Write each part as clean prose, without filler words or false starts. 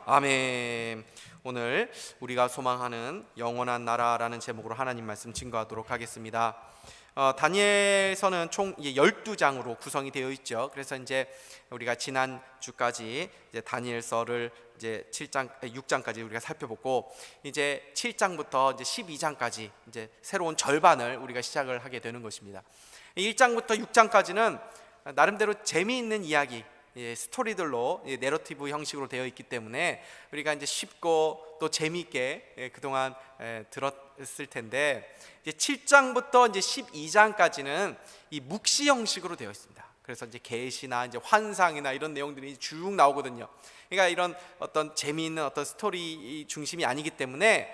아멘. 오늘 우리가 소망하는 영원한 나라라는 제목으로 하나님 말씀 증거하도록 하겠습니다. 다니엘서는 총 12장으로 구성이 되어 있죠. 그래서 이제 우리가 지난 주까지 이제 다니엘서를 이제 6장까지 우리가 살펴보고, 이제 7장부터 이제 12장까지 이제 새로운 절반을 우리가 시작을 하게 되는 것입니다. 1장부터 6장까지는 나름대로 재미있는 이야기, 스토리들로 내러티브 형식으로 되어 있기 때문에 우리가 이제 쉽고 또 재미있게 그동안 들었을 텐데, 이제 7장부터 이제 12장까지는 이 묵시 형식으로 되어 있습니다. 그래서 이제 계시나 이제 환상이나 이런 내용들이 쭉 나오거든요. 그러니까 이런 어떤 재미있는 어떤 스토리 중심이 아니기 때문에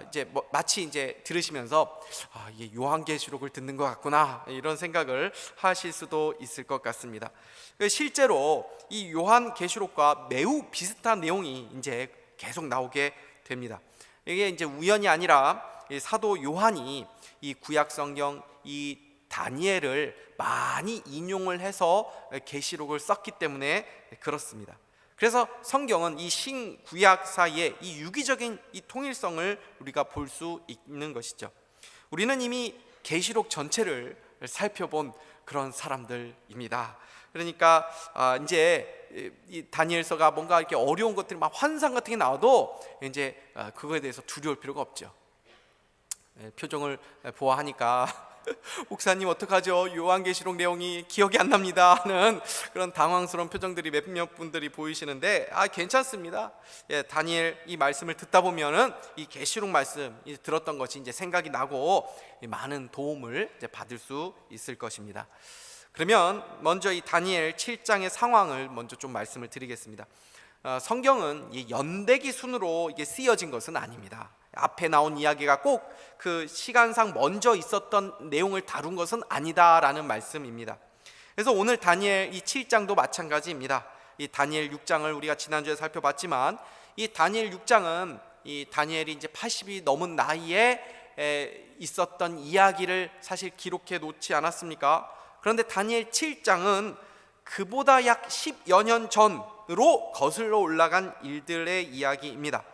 이제 마치 이제 들으시면서 이게 요한계시록을 듣는 것 같구나, 이런 생각을 하실 수도 있을 것 같습니다. 실제로 이 요한계시록과 매우 비슷한 내용이 이제 계속 나오게 됩니다. 이게 이제 우연이 아니라 이 사도 요한이 이 구약성경 이 다니엘을 많이 인용을 해서 계시록을 썼기 때문에 그렇습니다. 그래서 성경은 이 신구약 사이에 이 유기적인 이 통일성을 우리가 볼 수 있는 것이죠. 우리는 이미 계시록 전체를 살펴본 그런 사람들입니다. 그러니까 이제 이 다니엘서가 뭔가 이렇게 어려운 것들이 막 환상 같은 게 나와도 이제 그거에 대해서 두려울 필요가 없죠. 표정을 보아하니까 목사님 어떡하죠? 요한계시록 내용이 기억이 안 납니다 하는 그런 당황스러운 표정들이 몇몇 분들이 보이시는데 괜찮습니다. 다니엘 이 말씀을 듣다 보면은 이 계시록 말씀 들었던 것이 이제 생각이 나고 많은 도움을 이제 받을 수 있을 것입니다. 그러면 먼저 이 다니엘 7장의 상황을 먼저 좀 말씀을 드리겠습니다. 성경은 이 연대기 순으로 이게 쓰여진 것은 아닙니다. 앞에 나온 이야기가 꼭 그 시간상 먼저 있었던 내용을 다룬 것은 아니다라는 말씀입니다. 그래서 오늘 다니엘 이 7장도 마찬가지입니다. 이 다니엘 6장을 우리가 지난주에 살펴봤지만, 이 다니엘 6장은 이 다니엘이 이제 80이 넘은 나이에 있었던 이야기를 사실 기록해 놓지 않았습니까? 그런데 다니엘 7장은 그보다 약 10여 년 전으로 거슬러 올라간 일들의 이야기입니다.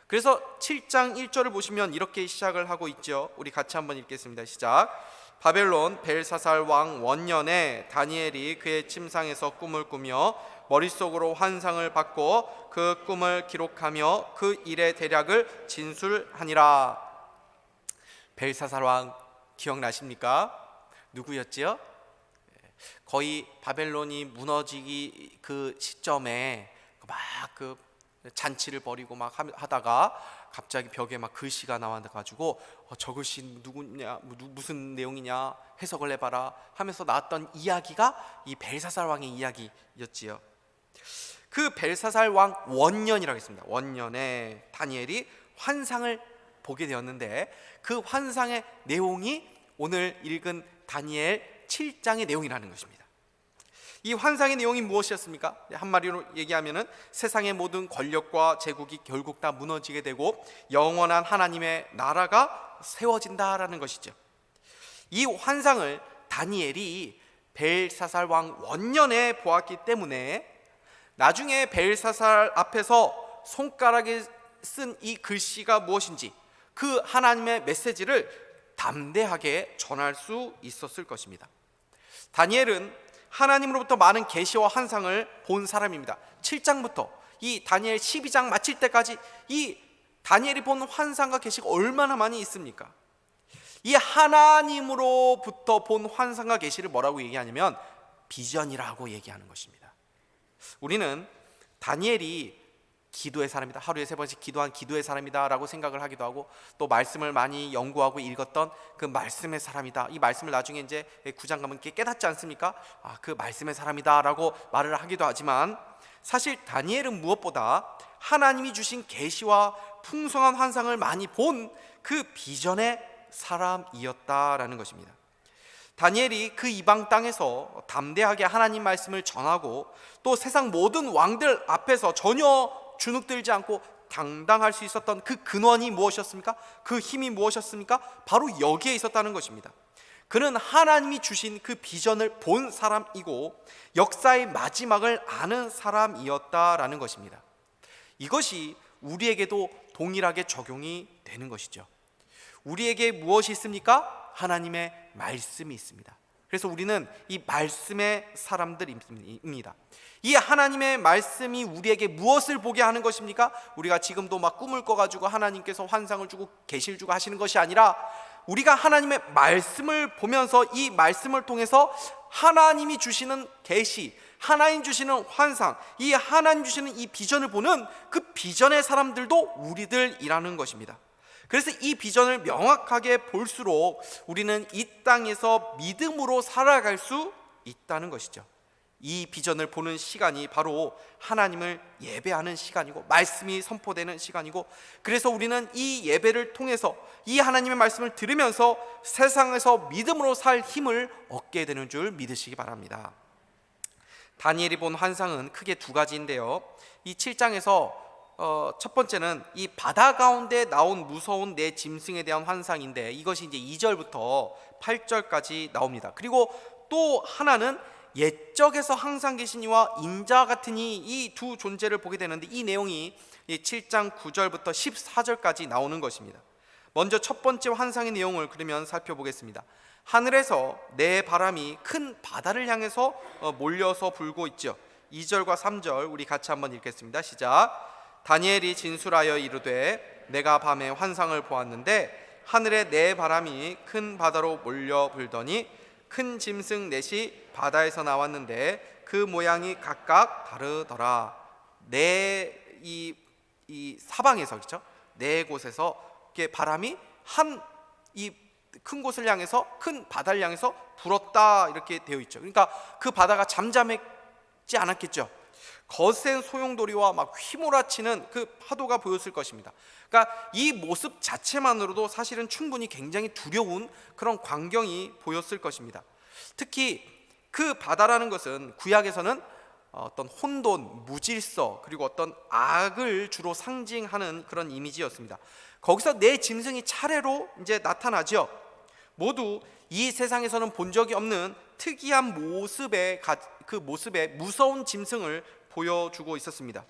그래서 7장 1절을 보시면 이렇게 시작을 하고 있죠. 우리 같이 한번 읽겠습니다. 시작. 바벨론 벨사살 왕 원년에 다니엘이 그의 침상에서 꿈을 꾸며 머릿속으로 환상을 받고 그 꿈을 기록하며 그 일의 대략을 진술하니라. 벨사살 왕 기억나십니까? 누구였지요? 거의 바벨론이 무너지기 그 시점에 막 그 잔치를 벌이고 막 하다가 갑자기 벽에 막 글씨가 나와가지고 저 글씨 누구냐, 무슨 내용이냐, 해석을 해봐라 하면서 나왔던 이야기가 이 벨사살 왕의 이야기였지요. 그 벨사살 왕 원년이라고 했습니다. 원년에 다니엘이 환상을 보게 되었는데, 그 환상의 내용이 오늘 읽은 다니엘 7장의 내용이라는 것입니다. 이 환상의 내용이 무엇이었습니까? 한마디로 얘기하면은 세상의 모든 권력과 제국이 결국 다 무너지게 되고 영원한 하나님의 나라가 세워진다라는 것이죠. 이 환상을 다니엘이 벨사살 왕 원년에 보았기 때문에 나중에 벨사살 앞에서 손가락에 쓴 이 글씨가 무엇인지 그 하나님의 메시지를 담대하게 전할 수 있었을 것입니다. 다니엘은 하나님으로부터 많은 계시와 환상을 본 사람입니다. 7장부터 이 다니엘 12장 마칠 때까지 이 다니엘이 본 환상과 계시가 얼마나 많이 있습니까? 이 하나님으로부터 본 환상과 계시를 뭐라고 얘기하냐면 비전이라고 얘기하는 것입니다. 우리는 다니엘이 기도의 사람이다, 하루에 3번씩 기도한 기도의 사람이다 라고 생각을 하기도 하고, 또 말씀을 많이 연구하고 읽었던 그 말씀의 사람이다, 이 말씀을 나중에 이제 9장 가면 깨닫지 않습니까? 그 말씀의 사람이다 라고 말을 하기도 하지만, 사실 다니엘은 무엇보다 하나님이 주신 계시와 풍성한 환상을 많이 본 그 비전의 사람이었다라는 것입니다. 다니엘이 그 이방 땅에서 담대하게 하나님 말씀을 전하고 또 세상 모든 왕들 앞에서 전혀 주눅들지 않고 당당할 수 있었던 그 근원이 무엇이었습니까? 그 힘이 무엇이었습니까? 바로 여기에 있었다는 것입니다. 그는 하나님이 주신 그 비전을 본 사람이고 역사의 마지막을 아는 사람이었다라는 것입니다. 이것이 우리에게도 동일하게 적용이 되는 것이죠. 우리에게 무엇이 있습니까? 하나님의 말씀이 있습니다. 그래서 우리는 이 말씀의 사람들입니다. 이 하나님의 말씀이 우리에게 무엇을 보게 하는 것입니까? 우리가 지금도 막 꿈을 꿔가지고 하나님께서 환상을 주고 계시를 주고 하시는 것이 아니라, 우리가 하나님의 말씀을 보면서 이 말씀을 통해서 하나님이 주시는 계시, 하나님 주시는 환상, 이 하나님 주시는 이 비전을 보는 그 비전의 사람들도 우리들이라는 것입니다. 그래서 이 비전을 명확하게 볼수록 우리는 이 땅에서 믿음으로 살아갈 수 있다는 것이죠. 이 비전을 보는 시간이 바로 하나님을 예배하는 시간이고 말씀이 선포되는 시간이고, 그래서 우리는 이 예배를 통해서 이 하나님의 말씀을 들으면서 세상에서 믿음으로 살 힘을 얻게 되는 줄 믿으시기 바랍니다. 다니엘이 본 환상은 크게 두 가지인데요, 이 7장에서 첫 번째는 이 바다 가운데 나온 무서운 네 짐승에 대한 환상인데, 이것이 이제 2절부터 8절까지 나옵니다. 그리고 또 하나는 옛적에서 항상 계신 이와 인자 같은 이 두 존재를 보게 되는데, 이 내용이 7장 9절부터 14절까지 나오는 것입니다. 먼저 첫 번째 환상의 내용을 그러면 살펴보겠습니다. 하늘에서 네 바람이 큰 바다를 향해서 몰려서 불고 있죠. 2절과 3절 우리 같이 한번 읽겠습니다. 시작. 다니엘이 진술하여 이르되 내가 밤에 환상을 보았는데 하늘에 네 바람이 큰 바다로 몰려 불더니 큰 짐승 넷이 바다에서 나왔는데 그 모양이 각각 다르더라. 이 사방에서, 그렇죠? 네 곳에서 이렇게 바람이 이 큰 곳을 향해서, 큰 바다를 향해서 불었다, 이렇게 되어 있죠. 그러니까 그 바다가 잠잠했지 않았겠죠. 거센 소용돌이와 막 휘몰아치는 그 파도가 보였을 것입니다. 그러니까 이 모습 자체만으로도 사실은 충분히 굉장히 두려운 그런 광경이 보였을 것입니다. 특히 그 바다라는 것은 구약에서는 어떤 혼돈, 무질서, 그리고 어떤 악을 주로 상징하는 그런 이미지였습니다. 거기서 네 짐승이 차례로 이제 나타나죠. 모두 이 세상에서는 본 적이 없는 특이한 모습의 무서운 짐승을 보여주고 있었습니다.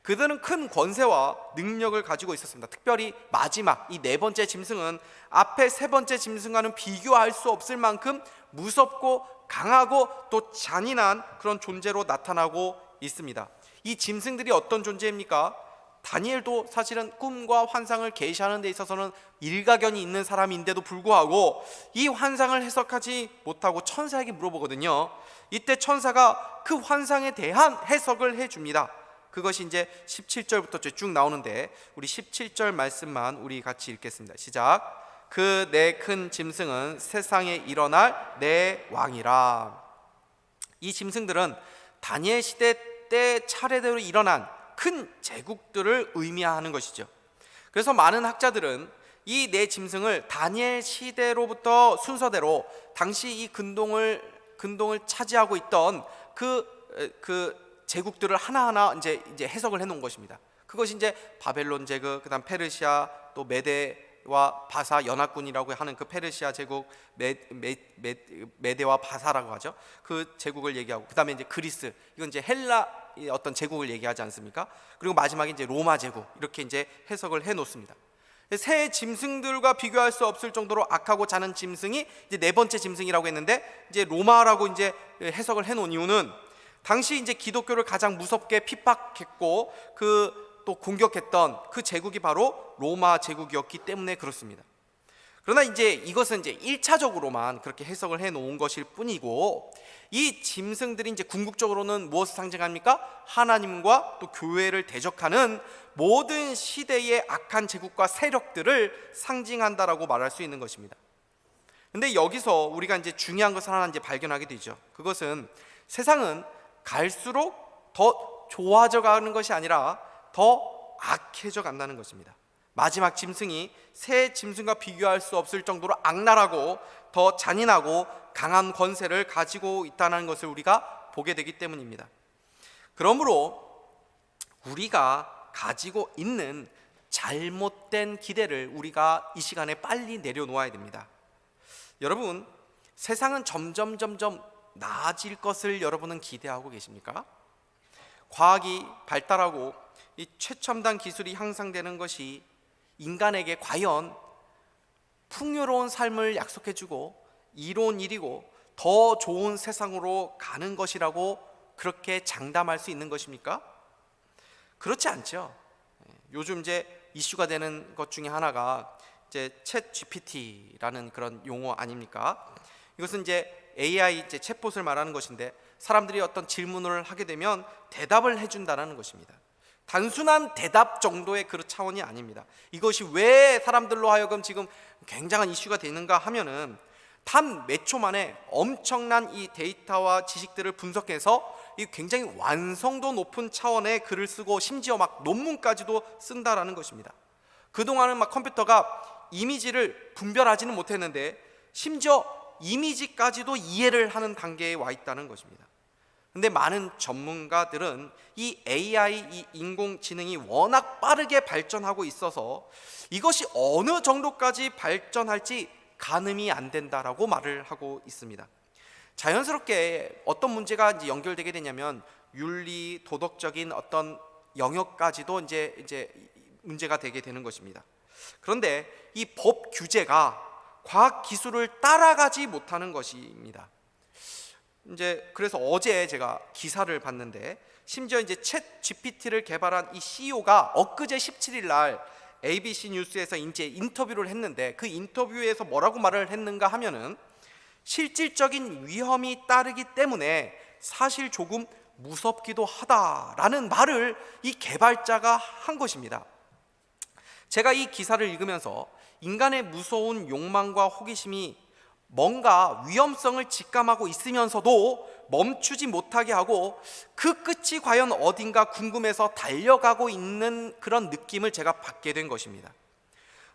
그들은 큰 권세와 능력을 가지고 있었습니다. 특별히 마지막 이 네 번째 짐승은 앞에 세 번째 짐승과는 비교할 수 없을 만큼 무섭고 강하고 또 잔인한 그런 존재로 나타나고 있습니다. 이 짐승들이 어떤 존재입니까? 다니엘도 사실은 꿈과 환상을 계시하는 데 있어서는 일가견이 있는 사람인데도 불구하고 이 환상을 해석하지 못하고 천사에게 물어보거든요. 이때 천사가 그 환상에 대한 해석을 해줍니다. 그것이 이제 17절부터 쭉 나오는데, 우리 17절 말씀만 우리 같이 읽겠습니다. 시작. 그 네 큰 짐승은 세상에 일어날 네 왕이라. 이 짐승들은 다니엘 시대 때 차례대로 일어난 큰 제국들을 의미하는 것이죠. 그래서 많은 학자들은 이 네 짐승을 다니엘 시대로부터 순서대로 당시 이 근동을 차지하고 있던 그 제국들을 하나하나 이제 해석을 해놓은 것입니다. 그것이 이제 바벨론 제국, 그다음 페르시아, 또 메대와 바사 연합군이라고 하는 그 페르시아 제국, 메대와 바사라고 하죠. 그 제국을 얘기하고, 그다음에 이제 그리스, 이건 이제 헬라 어떤 제국을 얘기하지 않습니까? 그리고 마지막에 이제 로마 제국, 이렇게 이제 해석을 해놓습니다. 새 짐승들과 비교할 수 없을 정도로 악하고 잔인 짐승이 이제 네 번째 짐승이라고 했는데, 이제 로마라고 이제 해석을 해놓은 이유는 당시 이제 기독교를 가장 무섭게 핍박했고 또 공격했던 그 제국이 바로 로마 제국이었기 때문에 그렇습니다. 그러나 이제 이것은 이제 1차적으로만 그렇게 해석을 해 놓은 것일 뿐이고, 이 짐승들이 이제 궁극적으로는 무엇을 상징합니까? 하나님과 또 교회를 대적하는 모든 시대의 악한 제국과 세력들을 상징한다라고 말할 수 있는 것입니다. 근데 여기서 우리가 이제 중요한 것을 하나 이제 발견하게 되죠. 그것은 세상은 갈수록 더 좋아져 가는 것이 아니라 더 악해져 간다는 것입니다. 마지막 짐승이 새 짐승과 비교할 수 없을 정도로 악랄하고 더 잔인하고 강한 권세를 가지고 있다는 것을 우리가 보게 되기 때문입니다. 그러므로 우리가 가지고 있는 잘못된 기대를 우리가 이 시간에 빨리 내려놓아야 됩니다. 여러분, 세상은 점점 나아질 것을 여러분은 기대하고 계십니까? 과학이 발달하고 이 최첨단 기술이 향상되는 것이 인간에게 과연 풍요로운 삶을 약속해주고 이로운 일이고 더 좋은 세상으로 가는 것이라고 그렇게 장담할 수 있는 것입니까? 그렇지 않죠. 요즘 이제 이슈가 되는 것 중에 하나가 이제 챗 GPT라는 그런 용어 아닙니까? 이것은 이제 AI 이제 챗봇을 말하는 것인데, 사람들이 어떤 질문을 하게 되면 대답을 해준다는 것입니다. 단순한 대답 정도의 그 차원이 아닙니다. 이것이 왜 사람들로 하여금 지금 굉장한 이슈가 되는가 하면은, 단 몇 초 만에 엄청난 이 데이터와 지식들을 분석해서 이 굉장히 완성도 높은 차원의 글을 쓰고 심지어 막 논문까지도 쓴다라는 것입니다. 그동안은 막 컴퓨터가 이미지를 분별하지는 못했는데 심지어 이미지까지도 이해를 하는 단계에 와 있다는 것입니다. 근데 많은 전문가들은 이 AI, 이 인공지능이 워낙 빠르게 발전하고 있어서 이것이 어느 정도까지 발전할지 가늠이 안 된다라고 말을 하고 있습니다. 자연스럽게 어떤 문제가 이제 연결되게 되냐면 윤리, 도덕적인 어떤 영역까지도 이제 문제가 되게 되는 것입니다. 그런데 이 법 규제가 과학 기술을 따라가지 못하는 것입니다. 이제 그래서 어제 제가 기사를 봤는데, 심지어 이제 챗 GPT를 개발한 이 CEO가 엊그제 17일 날 ABC 뉴스에서 이제 인터뷰를 했는데, 그 인터뷰에서 뭐라고 말을 했는가 하면은 실질적인 위험이 따르기 때문에 사실 조금 무섭기도 하다라는 말을 이 개발자가 한 것입니다. 제가 이 기사를 읽으면서 인간의 무서운 욕망과 호기심이 뭔가 위험성을 직감하고 있으면서도 멈추지 못하게 하고 그 끝이 과연 어딘가 궁금해서 달려가고 있는 그런 느낌을 제가 받게 된 것입니다.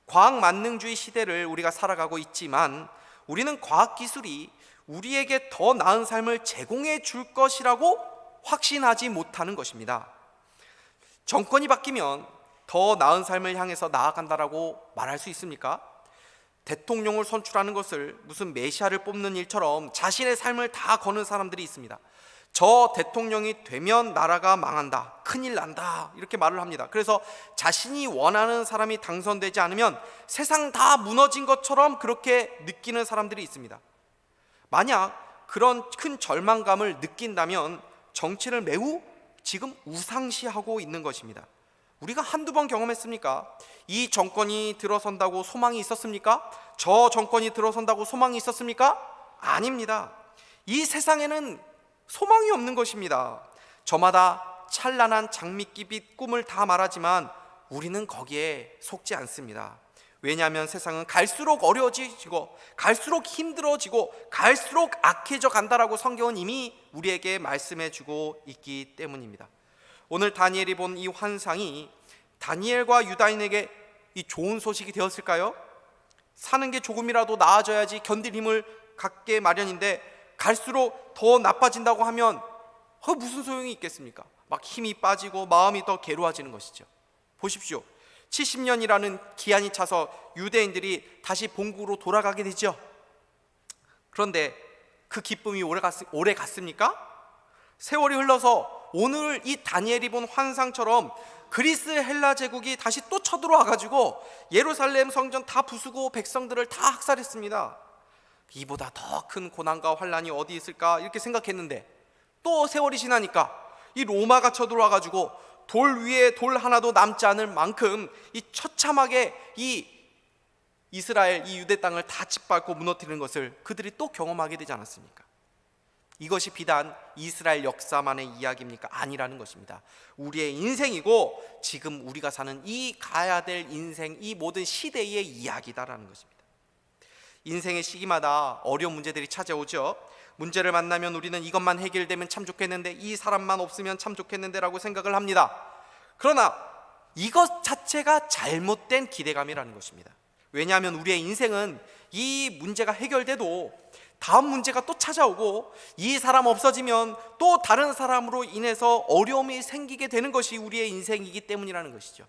과학 만능주의 시대를 우리가 살아가고 있지만 우리는 과학기술이 우리에게 더 나은 삶을 제공해 줄 것이라고 확신하지 못하는 것입니다. 정권이 바뀌면 더 나은 삶을 향해서 나아간다라고 말할 수 있습니까? 대통령을 선출하는 것을 무슨 메시아를 뽑는 일처럼 자신의 삶을 다 거는 사람들이 있습니다. 저 대통령이 되면 나라가 망한다, 큰일 난다, 이렇게 말을 합니다. 그래서 자신이 원하는 사람이 당선되지 않으면 세상 다 무너진 것처럼 그렇게 느끼는 사람들이 있습니다. 만약 그런 큰 절망감을 느낀다면 정치를 매우 지금 우상시하고 있는 것입니다. 우리가 한두 번 경험했습니까? 이 정권이 들어선다고 소망이 있었습니까? 저 정권이 들어선다고 소망이 있었습니까? 아닙니다. 이 세상에는 소망이 없는 것입니다. 저마다 찬란한 장미빛 꿈을 다 말하지만 우리는 거기에 속지 않습니다. 왜냐하면 세상은 갈수록 어려워지고 갈수록 힘들어지고 갈수록 악해져 간다라고 성경은 이미 우리에게 말씀해 주고 있기 때문입니다. 오늘 다니엘이 본 이 환상이 다니엘과 유다인에게 이 좋은 소식이 되었을까요? 사는 게 조금이라도 나아져야지 견딜 힘을 갖게 마련인데 갈수록 더 나빠진다고 하면 무슨 소용이 있겠습니까? 막 힘이 빠지고 마음이 더 괴로워지는 것이죠. 보십시오. 70년이라는 기한이 차서 유대인들이 다시 본국으로 돌아가게 되죠. 그런데 그 기쁨이 오래 갔습니까? 세월이 흘러서 오늘 이 다니엘이 본 환상처럼 그리스 헬라 제국이 다시 또 쳐들어와 가지고 예루살렘 성전 다 부수고 백성들을 다 학살했습니다. 이보다 더 큰 고난과 환란이 어디 있을까 이렇게 생각했는데, 또 세월이 지나니까 이 로마가 쳐들어와 가지고 돌 위에 돌 하나도 남지 않을 만큼 이 처참하게 이 이스라엘, 이 유대 땅을 다 짓밟고 무너뜨리는 것을 그들이 또 경험하게 되지 않았습니까? 이것이 비단 이스라엘 역사만의 이야기입니까? 아니라는 것입니다. 우리의 인생이고 지금 우리가 사는 이 가야 될 인생, 이 모든 시대의 이야기다라는 것입니다. 인생의 시기마다 어려운 문제들이 찾아오죠. 문제를 만나면 우리는 이것만 해결되면 참 좋겠는데, 이 사람만 없으면 참 좋겠는데 라고 생각을 합니다. 그러나 이것 자체가 잘못된 기대감이라는 것입니다. 왜냐하면 우리의 인생은 이 문제가 해결돼도 다음 문제가 또 찾아오고, 이 사람 없어지면 또 다른 사람으로 인해서 어려움이 생기게 되는 것이 우리의 인생이기 때문이라는 것이죠.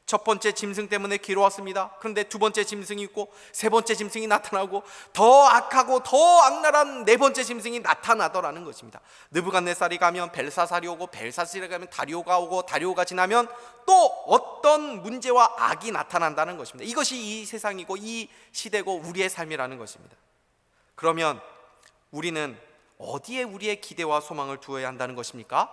첫 번째 짐승 때문에 괴로웠습니다. 그런데 두 번째 짐승이 있고 세 번째 짐승이 나타나고 더 악하고 더 악랄한 네 번째 짐승이 나타나더라는 것입니다. 느부갓네살이 가면 벨사살이 오고, 벨사살이 가면 다리오가 오고, 다리오가 지나면 또 어떤 문제와 악이 나타난다는 것입니다. 이것이 이 세상이고 이 시대고 우리의 삶이라는 것입니다. 그러면 우리는 어디에 우리의 기대와 소망을 두어야 한다는 것입니까?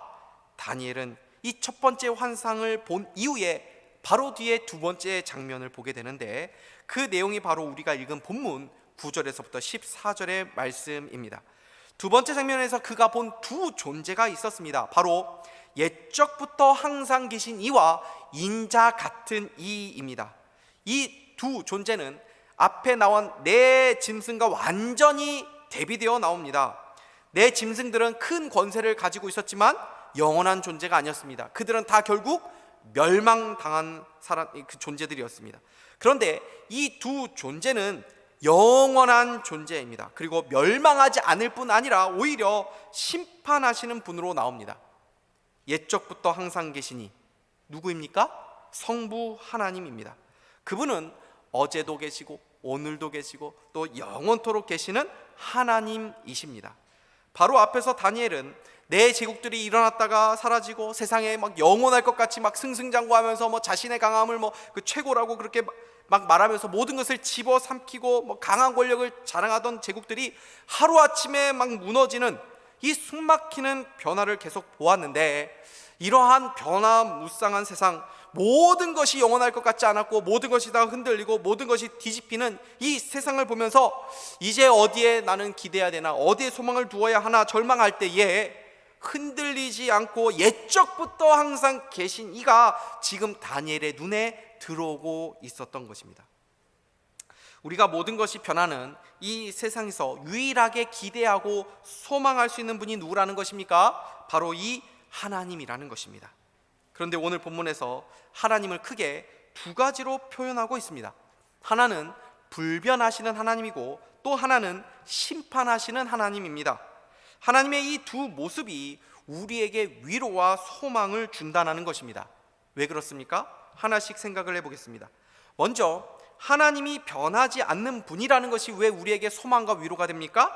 다니엘은 이 첫 번째 환상을 본 이후에 바로 뒤에 두 번째 장면을 보게 되는데, 그 내용이 바로 우리가 읽은 본문 9절에서부터 14절의 말씀입니다. 두 번째 장면에서 그가 본 두 존재가 있었습니다. 바로 옛적부터 항상 계신 이와 인자 같은 이입니다. 이 두 존재는 앞에 나온 네 짐승과 완전히 대비되어 나옵니다. 네 짐승들은 큰 권세를 가지고 있었지만 영원한 존재가 아니었습니다. 그들은 다 결국 멸망당한 그 존재들이었습니다. 그런데 이 두 존재는 영원한 존재입니다. 그리고 멸망하지 않을 뿐 아니라 오히려 심판하시는 분으로 나옵니다. 옛적부터 항상 계시니 누구입니까? 성부 하나님입니다. 그분은 어제도 계시고 오늘도 계시고 또 영원토록 계시는 하나님이십니다. 바로 앞에서 다니엘은 내 제국들이 일어났다가 사라지고 세상에 막 영원할 것 같이 막 승승장구하면서 뭐 자신의 강함을 뭐 그 최고라고 그렇게 막 말하면서 모든 것을 집어삼키고 뭐 강한 권력을 자랑하던 제국들이 하루아침에 막 무너지는 이 숨막히는 변화를 계속 보았는데, 이러한 변화무쌍한 세상, 모든 것이 영원할 것 같지 않았고 모든 것이 다 흔들리고 모든 것이 뒤집히는 이 세상을 보면서 이제 어디에 나는 기대해야 되나, 어디에 소망을 두어야 하나 절망할 때에 흔들리지 않고 옛적부터 항상 계신 이가 지금 다니엘의 눈에 들어오고 있었던 것입니다. 우리가 모든 것이 변하는 이 세상에서 유일하게 기대하고 소망할 수 있는 분이 누구라는 것입니까? 바로 이 하나님이라는 것입니다. 그런데 오늘 본문에서 하나님을 크게 두 가지로 표현하고 있습니다. 하나는 불변하시는 하나님이고 또 하나는 심판하시는 하나님입니다. 하나님의 이 두 모습이 우리에게 위로와 소망을 준다는 것입니다. 왜 그렇습니까? 하나씩 생각을 해보겠습니다. 먼저 하나님이 변하지 않는 분이라는 것이 왜 우리에게 소망과 위로가 됩니까?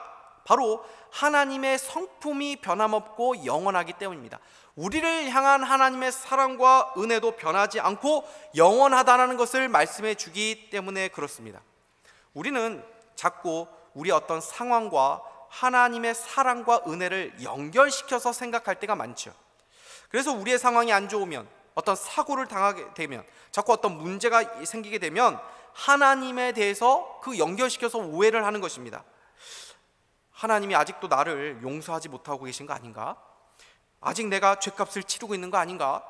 바로 하나님의 성품이 변함없고 영원하기 때문입니다. 우리를 향한 하나님의 사랑과 은혜도 변하지 않고 영원하다는 것을 말씀해 주기 때문에 그렇습니다. 우리는 자꾸 우리 어떤 상황과 하나님의 사랑과 은혜를 연결시켜서 생각할 때가 많죠. 그래서 우리의 상황이 안 좋으면, 어떤 사고를 당하게 되면, 자꾸 어떤 문제가 생기게 되면 하나님에 대해서 그 연결시켜서 오해를 하는 것입니다. 하나님이 아직도 나를 용서하지 못하고 계신 거 아닌가? 아직 내가 죗값을 치르고 있는 거 아닌가?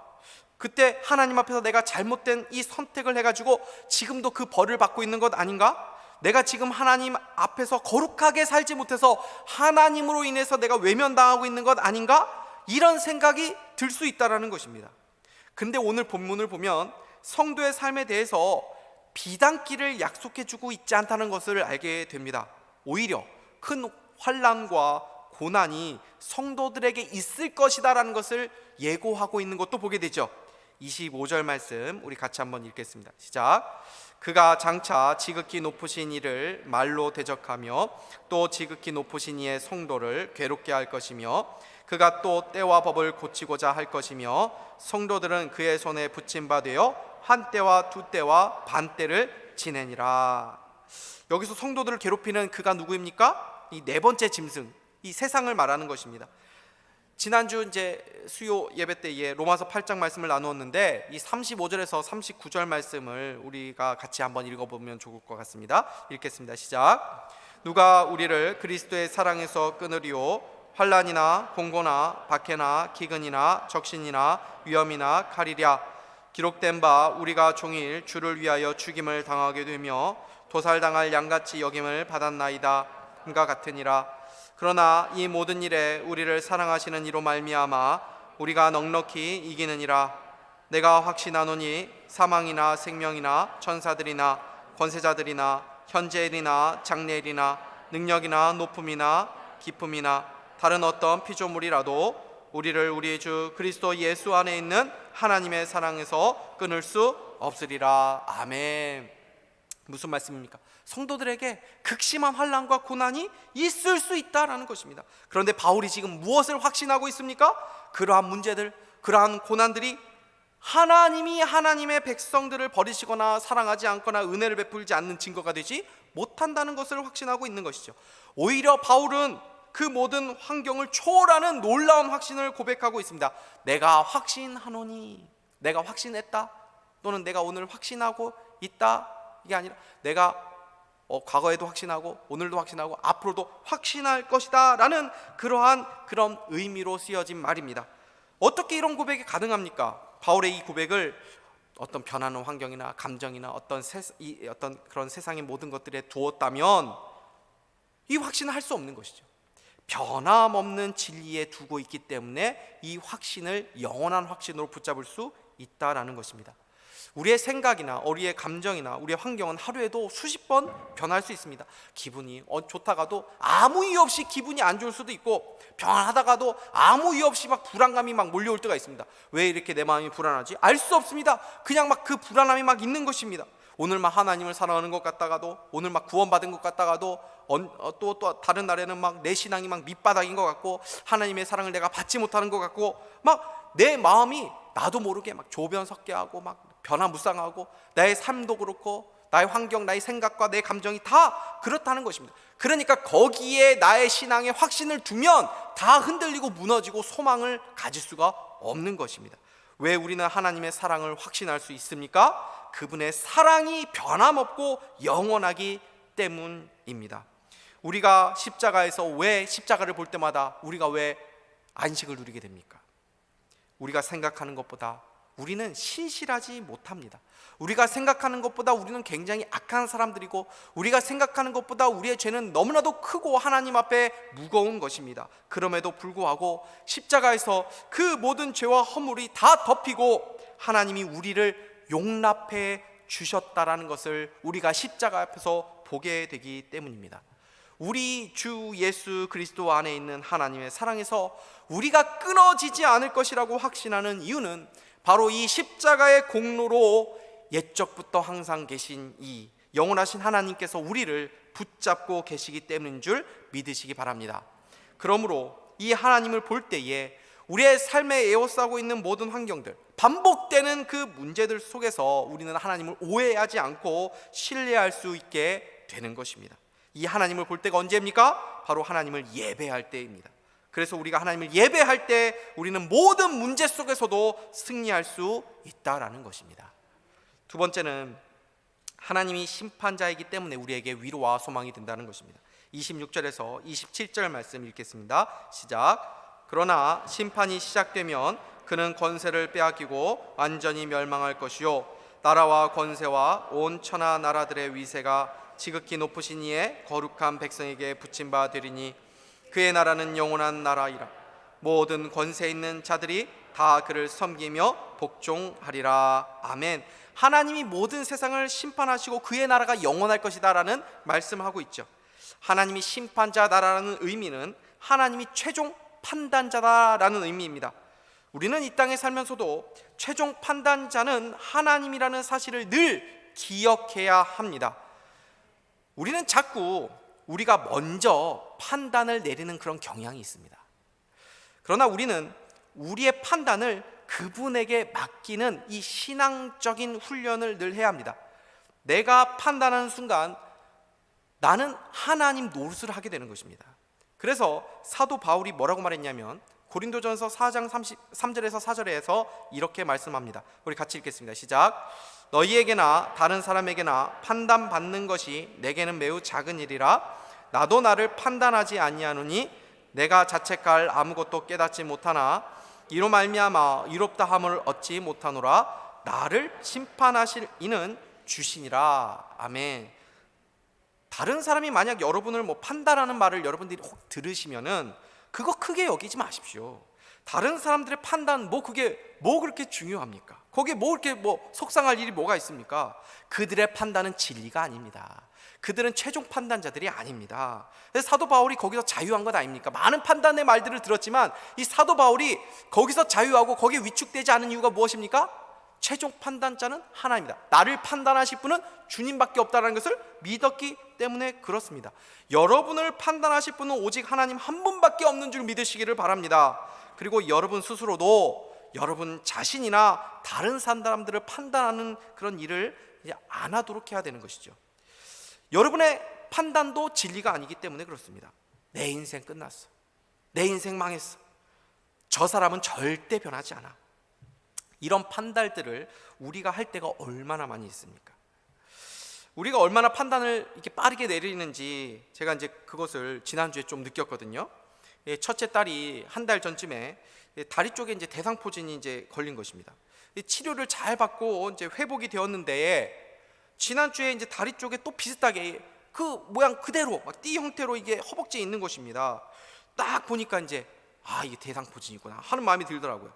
그때 하나님 앞에서 내가 잘못된 이 선택을 해가지고 지금도 그 벌을 받고 있는 것 아닌가? 내가 지금 하나님 앞에서 거룩하게 살지 못해서 하나님으로 인해서 내가 외면당하고 있는 것 아닌가? 이런 생각이 들 수 있다는 것입니다. 근데 오늘 본문을 보면 성도의 삶에 대해서 비단길을 약속해주고 있지 않다는 것을 알게 됩니다. 오히려 큰 환난과 고난이 성도들에게 있을 것이다라는 것을 예고하고 있는 것도 보게 되죠. 25절 말씀 우리 같이 한번 읽겠습니다. 시작. 그가 장차 지극히 높으신 이를 말로 대적하며 또 지극히 높으신 이의 성도를 괴롭게 할 것이며 그가 또 때와 법을 고치고자 할 것이며 성도들은 그의 손에 붙임 바 되어 한 때와 두 때와 반 때를 지내니라. 여기서 성도들을 괴롭히는 그가 누구입니까? 이 네 번째 짐승, 이 세상을 말하는 것입니다. 지난주 이제 수요 예배 때에 로마서 8장 말씀을 나누었는데 이 35절에서 39절 말씀을 우리가 같이 한번 읽어보면 좋을 것 같습니다. 읽겠습니다. 시작. 누가 우리를 그리스도의 사랑에서 끊으리오? 환난이나 공고나 박해나 기근이나 적신이나 위험이나 칼이랴. 기록된 바 우리가 종일 주를 위하여 죽임을 당하게 되며 도살당할 양같이 여김을 받았나이다. 과 같으니라. 그러나 이 모든 일에 우리를 사랑하시는 이로 말미암아 우리가 넉넉히 이기느니라. 내가 확신하노니 사망이나 생명이나 천사들이나 권세자들이나 현재일이나 장래일이나 능력이나 높음이나 깊음이나 다른 어떤 피조물이라도 우리를 우리 주 그리스도 예수 안에 있는 하나님의 사랑에서 끊을 수 없으리라. 아멘. 무슨 말씀입니까? 성도들에게 극심한 환난과 고난이 있을 수 있다라는 것입니다. 그런데 바울이 지금 무엇을 확신하고 있습니까? 그러한 문제들, 그러한 고난들이 하나님이 하나님의 백성들을 버리시거나 사랑하지 않거나 은혜를 베풀지 않는 증거가 되지 못한다는 것을 확신하고 있는 것이죠. 오히려 바울은 그 모든 환경을 초월하는 놀라운 확신을 고백하고 있습니다. 내가 확신하노니, 내가 확신했다, 또는 내가 오늘 확신하고 있다, 이게 아니라 내가 과거에도 확신하고 오늘도 확신하고 앞으로도 확신할 것이다 라는 그런 의미로 쓰여진 말입니다. 어떻게 이런 고백이 가능합니까? 바울의 이 고백을 어떤 변하는 환경이나 감정이나 어떤 그런 세상의 모든 것들에 두었다면 이 확신을 할 수 없는 것이죠. 변함없는 진리에 두고 있기 때문에 이 확신을 영원한 확신으로 붙잡을 수 있다라는 것입니다. 우리의 생각이나 우리의 감정이나 우리의 환경은 하루에도 수십 번 변할 수 있습니다. 기분이 좋다가도 아무 이유 없이 기분이 안 좋을 수도 있고, 변하다가도 아무 이유 없이 막 불안감이 막 몰려올 때가 있습니다. 왜 이렇게 내 마음이 불안하지? 알 수 없습니다. 그냥 막 그 불안함이 막 있는 것입니다. 오늘 막 하나님을 사랑하는 것 같다가도, 오늘 막 구원받은 것 같다가도, 또 다른 날에는 막 내 신앙이 막 밑바닥인 것 같고, 하나님의 사랑을 내가 받지 못하는 것 같고, 막 내 마음이 나도 모르게 막 조변석게 하고 막 변화무쌍하고, 나의 삶도 그렇고 나의 환경, 나의 생각과 내 감정이 다 그렇다는 것입니다. 그러니까 거기에 나의 신앙의 확신을 두면 다 흔들리고 무너지고 소망을 가질 수가 없는 것입니다. 왜 우리는 하나님의 사랑을 확신할 수 있습니까? 그분의 사랑이 변함없고 영원하기 때문입니다. 우리가 십자가에서 왜 십자가를 볼 때마다 우리가 왜 안식을 누리게 됩니까? 우리가 생각하는 것보다 우리는 신실하지 못합니다. 우리가 생각하는 것보다 우리는 굉장히 악한 사람들이고, 우리가 생각하는 것보다 우리의 죄는 너무나도 크고 하나님 앞에 무거운 것입니다. 그럼에도 불구하고 십자가에서 그 모든 죄와 허물이 다 덮이고 하나님이 우리를 용납해 주셨다라는 것을 우리가 십자가 앞에서 보게 되기 때문입니다. 우리 주 예수 그리스도 안에 있는 하나님의 사랑에서 우리가 끊어지지 않을 것이라고 확신하는 이유는 바로 이 십자가의 공로로 옛적부터 항상 계신 이 영원하신 하나님께서 우리를 붙잡고 계시기 때문인 줄 믿으시기 바랍니다. 그러므로 이 하나님을 볼 때에 우리의 삶에 에워싸고 있는 모든 환경들, 반복되는 그 문제들 속에서 우리는 하나님을 오해하지 않고 신뢰할 수 있게 되는 것입니다. 이 하나님을 볼 때가 언제입니까? 바로 하나님을 예배할 때입니다. 그래서 우리가 하나님을 예배할 때 우리는 모든 문제 속에서도 승리할 수 있다라는 것입니다. 두 번째는 하나님이 심판자이기 때문에 우리에게 위로와 소망이 된다는 것입니다. 26절에서 27절 말씀 읽겠습니다. 시작. 그러나 심판이 시작되면 그는 권세를 빼앗기고 완전히 멸망할 것이요, 나라와 권세와 온 천하 나라들의 위세가 지극히 높으신 이의 거룩한 백성에게 붙임 바 되리니 그의 나라는 영원한 나라이라. 모든 권세 있는 자들이 다 그를 섬기며 복종하리라. 아멘. 하나님이 모든 세상을 심판하시고 그의 나라가 영원할 것이다 라는 말씀하고 있죠. 하나님이 심판자다라는 의미는 하나님이 최종 판단자다라는 의미입니다. 우리는 이 땅에 살면서도 최종 판단자는 하나님이라는 사실을 늘 기억해야 합니다. 우리는 자꾸 우리가 먼저 판단을 내리는 그런 경향이 있습니다. 그러나 우리는 우리의 판단을 그분에게 맡기는 이 신앙적인 훈련을 늘 해야 합니다. 내가 판단하는 순간 나는 하나님 노릇을 하게 되는 것입니다. 그래서 사도 바울이 뭐라고 말했냐면 고린도전서 4장 3절에서 4절에서 이렇게 말씀합니다. 우리 같이 읽겠습니다. 시작. 너희에게나 다른 사람에게나 판단받는 것이 내게는 매우 작은 일이라. 나도 나를 판단하지 아니하노니 내가 자책할 아무것도 깨닫지 못하나 이로 말미암아 의롭다함을 얻지 못하노라. 나를 심판하실 이는 주시니라. 아멘. 다른 사람이 만약 여러분을 판단하는 말을 여러분들이 혹 들으시면은 그거 크게 여기지 마십시오. 다른 사람들의 판단 그게 그렇게 중요합니까? 거기에 뭐 이렇게 뭐 속상할 일이 뭐가 있습니까? 그들의 판단은 진리가 아닙니다. 그들은 최종 판단자들이 아닙니다. 그래서 사도 바울이 거기서 자유한 것 아닙니까? 많은 판단의 말들을 들었지만 이 사도 바울이 거기서 자유하고 거기에 위축되지 않은 이유가 무엇입니까? 최종 판단자는 하나입니다. 나를 판단하실 분은 주님밖에 없다는 것을 믿었기 때문에 그렇습니다. 여러분을 판단하실 분은 오직 하나님 한 분밖에 없는 줄 믿으시기를 바랍니다. 그리고 여러분 스스로도 여러분 자신이나 다른 사람들을 판단하는 그런 일을 이제 안 하도록 해야 되는 것이죠. 여러분의 판단도 진리가 아니기 때문에 그렇습니다. 내 인생 끝났어. 내 인생 망했어. 저 사람은 절대 변하지 않아. 이런 판단들을 우리가 할 때가 얼마나 많이 있습니까? 우리가 얼마나 판단을 이렇게 빠르게 내리는지 제가 이제 그것을 지난주에 좀 느꼈거든요. 첫째 딸이 한 달 전쯤에 다리 쪽에 이제 대상포진이 이제 걸린 것입니다. 치료를 잘 받고 이제 회복이 되었는데 지난주에 이제 다리 쪽에 또 비슷하게 그 모양 그대로 막 띠 형태로 이게 허벅지에 있는 것입니다. 딱 보니까 이제 이게 대상포진이구나 하는 마음이 들더라고요.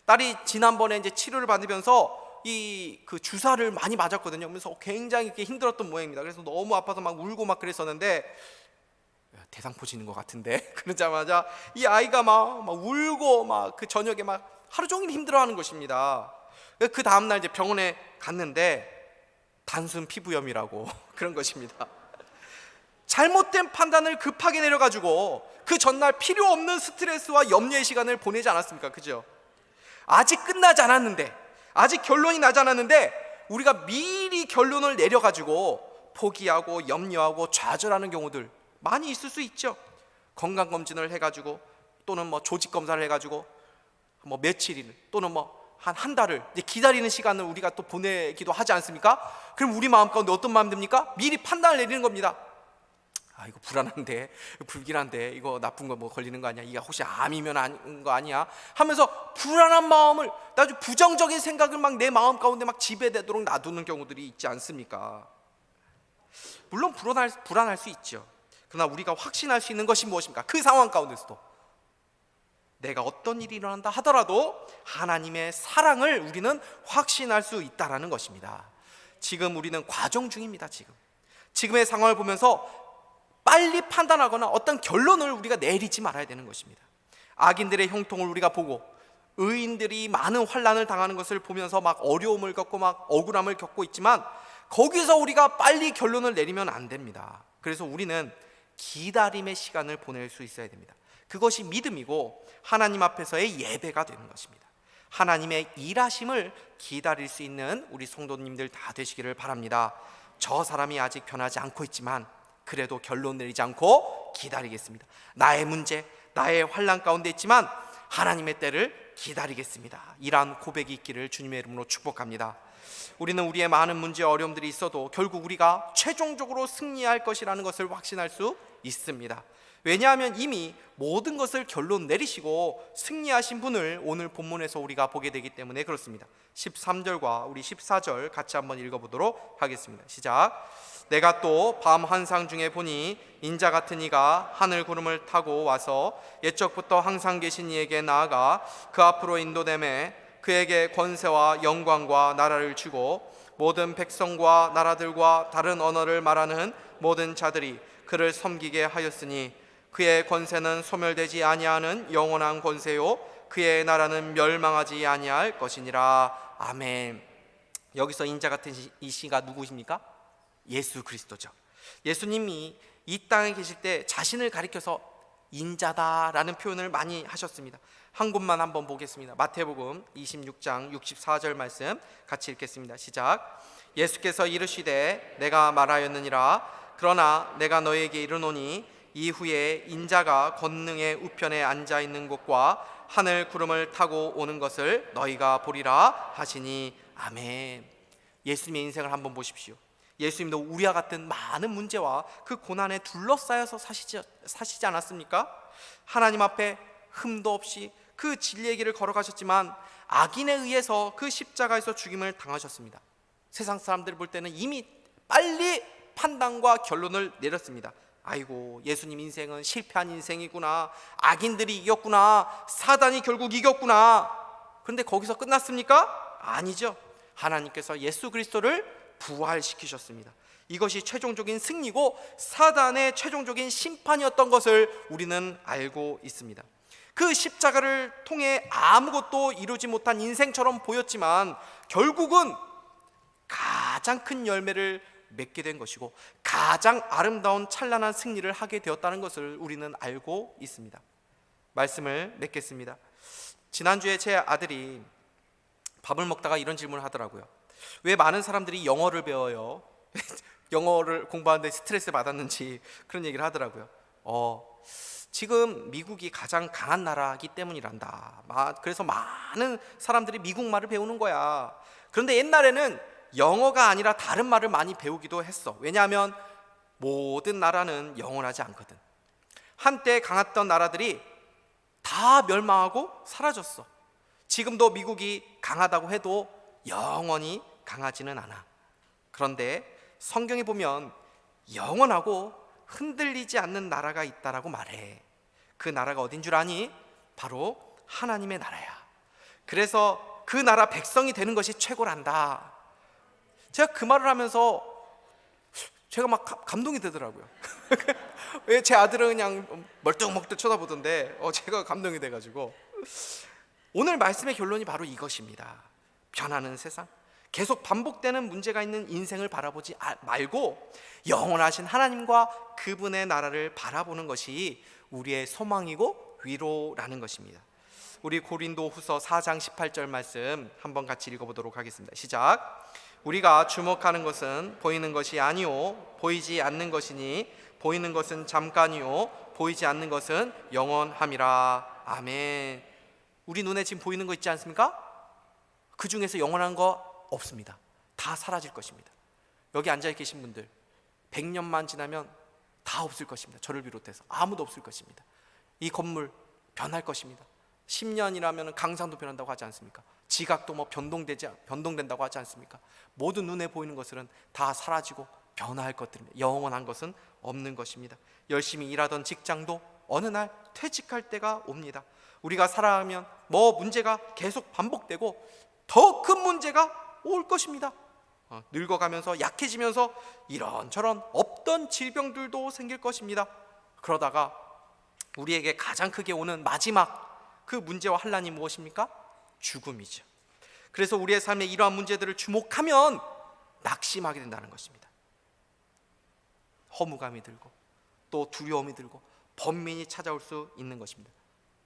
딸이 지난번에 이제 치료를 받으면서 이 그 주사를 많이 맞았거든요. 그래서 굉장히 이렇게 힘들었던 모양입니다. 그래서 너무 아파서 막 울고 막 그랬었는데 대상포진인 것 같은데 그러자마자 이 아이가 막 울고 막 그 저녁에 막 하루 종일 힘들어하는 것입니다. 그 다음날 이제 병원에 갔는데 단순 피부염이라고 그런 것입니다. 잘못된 판단을 급하게 내려가지고 그 전날 필요 없는 스트레스와 염려의 시간을 보내지 않았습니까? 그죠? 아직 끝나지 않았는데, 아직 결론이 나지 않았는데 우리가 미리 결론을 내려가지고 포기하고 염려하고 좌절하는 경우들 많이 있을 수 있죠. 건강검진을 해가지고 또는 뭐 조직검사를 해가지고 뭐 며칠일 또는 뭐 한 달을 이제 기다리는 시간을 우리가 또 보내기도 하지 않습니까? 그럼 우리 마음 가운데 어떤 마음이 듭니까? 미리 판단을 내리는 겁니다. 이거 불안한데, 불길한데, 이거 나쁜 거 뭐 걸리는 거 아니야? 이게 혹시 암이면 아닌 거 아니야? 하면서 불안한 마음을, 아주 부정적인 생각을 막 내 마음 가운데 막 지배되도록 놔두는 경우들이 있지 않습니까? 물론 불안할 수 있죠. 그러나 우리가 확신할 수 있는 것이 무엇입니까? 그 상황 가운데서도 내가 어떤 일이 일어난다 하더라도 하나님의 사랑을 우리는 확신할 수 있다는 것입니다. 지금 우리는 과정 중입니다. 지금의 상황을 보면서 빨리 판단하거나 어떤 결론을 우리가 내리지 말아야 되는 것입니다. 악인들의 형통을 우리가 보고 의인들이 많은 환난을 당하는 것을 보면서 막 어려움을 겪고 막 억울함을 겪고 있지만 거기서 우리가 빨리 결론을 내리면 안 됩니다. 그래서 우리는 기다림의 시간을 보낼 수 있어야 됩니다. 그것이 믿음이고 하나님 앞에서의 예배가 되는 것입니다. 하나님의 일하심을 기다릴 수 있는 우리 성도님들 다 되시기를 바랍니다. 저 사람이 아직 변하지 않고 있지만 그래도 결론 내리지 않고 기다리겠습니다. 나의 문제, 나의 환난 가운데 있지만 하나님의 때를 기다리겠습니다. 이러한 고백이 있기를 주님의 이름으로 축복합니다. 우리는 우리의 많은 문제 어려움들이 있어도 결국 우리가 최종적으로 승리할 것이라는 것을 확신할 수 있습니다. 왜냐하면 이미 모든 것을 결론 내리시고 승리하신 분을 오늘 본문에서 우리가 보게 되기 때문에 그렇습니다. 13절과 우리 14절 같이 한번 읽어보도록 하겠습니다. 시작. 내가 또 밤 환상 중에 보니 인자 같은 이가 하늘 구름을 타고 와서 옛적부터 항상 계신 이에게 나아가 그 앞으로 인도되매 그에게 권세와 영광과 나라를 주고 모든 백성과 나라들과 다른 언어를 말하는 모든 자들이 그를 섬기게 하였으니 그의 권세는 소멸되지 아니하는 영원한 권세요 그의 나라는 멸망하지 아니할 것이니라. 아멘. 여기서 인자 같은 이 씨가 누구십니까? 예수 그리스도죠. 예수님이 이 땅에 계실 때 자신을 가리켜서 인자다라는 표현을 많이 하셨습니다. 한 곳만 한번 보겠습니다. 마태복음 26장 64절 말씀 같이 읽겠습니다. 시작. 예수께서 이르시되 내가 말하였느니라. 그러나 내가 너에게 이르노니 이후에 인자가 권능의 우편에 앉아 있는 곳과 하늘 구름을 타고 오는 것을 너희가 보리라 하시니. 아멘. 예수님의 인생을 한번 보십시오. 예수님도 우리와 같은 많은 문제와 그 고난에 둘러싸여서 사시지 않았습니까? 하나님 앞에 흠도 없이 그 진리의 길을 걸어가셨지만 악인에 의해서 그 십자가에서 죽임을 당하셨습니다. 세상 사람들이 볼 때는 이미 빨리 판단과 결론을 내렸습니다. 아이고, 예수님 인생은 실패한 인생이구나, 악인들이 이겼구나, 사단이 결국 이겼구나. 그런데 거기서 끝났습니까? 아니죠. 하나님께서 예수 그리스도를 부활시키셨습니다. 이것이 최종적인 승리고 사단의 최종적인 심판이었던 것을 우리는 알고 있습니다. 그 십자가를 통해 아무것도 이루지 못한 인생처럼 보였지만 결국은 가장 큰 열매를 맺게 된 것이고 가장 아름다운 찬란한 승리를 하게 되었다는 것을 우리는 알고 있습니다. 말씀을 맺겠습니다. 지난주에 제 아들이 밥을 먹다가 이런 질문을 하더라고요. 왜 많은 사람들이 영어를 배워요? 영어를 공부하는데 스트레스 받았는지 그런 얘기를 하더라고요. 지금 미국이 가장 강한 나라이기 때문이란다. 그래서 많은 사람들이 미국 말을 배우는 거야. 그런데 옛날에는 영어가 아니라 다른 말을 많이 배우기도 했어. 왜냐하면 모든 나라는 영원하지 않거든. 한때 강했던 나라들이 다 멸망하고 사라졌어. 지금도 미국이 강하다고 해도 영원히 강하지는 않아. 그런데 성경에 보면 영원하고 흔들리지 않는 나라가 있다라고 말해. 그 나라가 어딘 줄 아니? 바로 하나님의 나라야. 그래서 그 나라 백성이 되는 것이 최고란다. 제가 그 말을 하면서 제가 막 감동이 되더라고요. 제 아들은 그냥 멀뚱멀뚱 쳐다보던데 제가 감동이 돼가지고 오늘 말씀의 결론이 바로 이것입니다. 변하는 세상, 계속 반복되는 문제가 있는 인생을 바라보지 말고 영원하신 하나님과 그분의 나라를 바라보는 것이 우리의 소망이고 위로라는 것입니다. 우리 고린도후서 4장 18절 말씀 한번 같이 읽어보도록 하겠습니다. 시작. 우리가 주목하는 것은 보이는 것이 아니요 보이지 않는 것이니 보이는 것은 잠깐이요 보이지 않는 것은 영원함이라. 아멘. 우리 눈에 지금 보이는 거 있지 않습니까? 그 중에서 영원한 거 없습니다. 다 사라질 것입니다. 여기 앉아 계신 분들 100년만 지나면 다 없을 것입니다. 저를 비롯해서 아무도 없을 것입니다. 이 건물 변할 것입니다. 10년이라면 강산도 변한다고 하지 않습니까? 지각도 변동된다고 하지 않습니까? 모든 눈에 보이는 것들은 다 사라지고 변화할 것들입니다. 영원한 것은 없는 것입니다. 열심히 일하던 직장도 어느 날 퇴직할 때가 옵니다. 우리가 살아가면 문제가 계속 반복되고 더 큰 문제가 올 것입니다. 늙어가면서 약해지면서 이런저런 없던 질병들도 생길 것입니다. 그러다가 우리에게 가장 크게 오는 마지막 그 문제와 환난이 무엇입니까? 죽음이죠. 그래서 우리의 삶에 이러한 문제들을 주목하면 낙심하게 된다는 것입니다. 허무감이 들고 또 두려움이 들고 번민이 찾아올 수 있는 것입니다.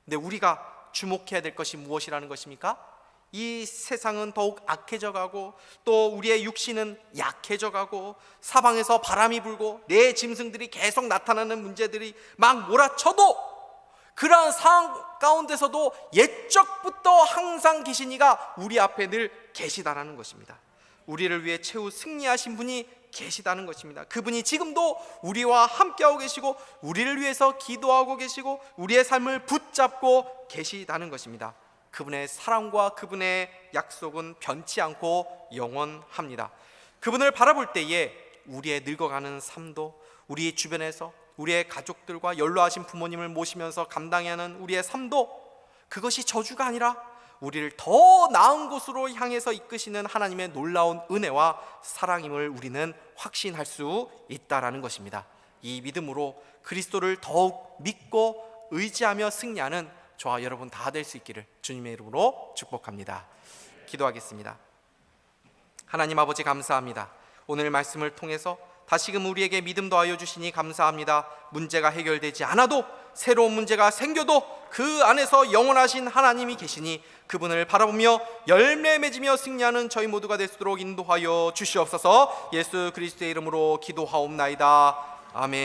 근데 우리가 주목해야 될 것이 무엇이라는 것입니까? 이 세상은 더욱 악해져 가고 또 우리의 육신은 약해져 가고 사방에서 바람이 불고 내 짐승들이 계속 나타나는 문제들이 막 몰아쳐도 그러한 상황 가운데서도 옛적부터 항상 계신 이가 우리 앞에 늘 계시다라는 것입니다. 우리를 위해 최후 승리하신 분이 계시다는 것입니다. 그분이 지금도 우리와 함께하고 계시고 우리를 위해서 기도하고 계시고 우리의 삶을 붙잡고 계시다는 것입니다. 그분의 사랑과 그분의 약속은 변치 않고 영원합니다. 그분을 바라볼 때에 우리의 늙어가는 삶도 우리 주변에서 우리의 가족들과 연로하신 부모님을 모시면서 감당해야 하는 우리의 삶도 그것이 저주가 아니라 우리를 더 나은 곳으로 향해서 이끄시는 하나님의 놀라운 은혜와 사랑임을 우리는 확신할 수 있다라는 것입니다. 이 믿음으로 그리스도를 더욱 믿고 의지하며 승리하는 저와 여러분 다 될 수 있기를 주님의 이름으로 축복합니다. 기도하겠습니다. 하나님 아버지 감사합니다. 오늘 말씀을 통해서 다시금 우리에게 믿음 더하여 주시니 감사합니다. 문제가 해결되지 않아도 새로운 문제가 생겨도 그 안에서 영원하신 하나님이 계시니 그분을 바라보며 열매 맺으며 승리하는 저희 모두가 될 수 있도록 인도하여 주시옵소서. 예수 그리스도의 이름으로 기도하옵나이다. 아멘.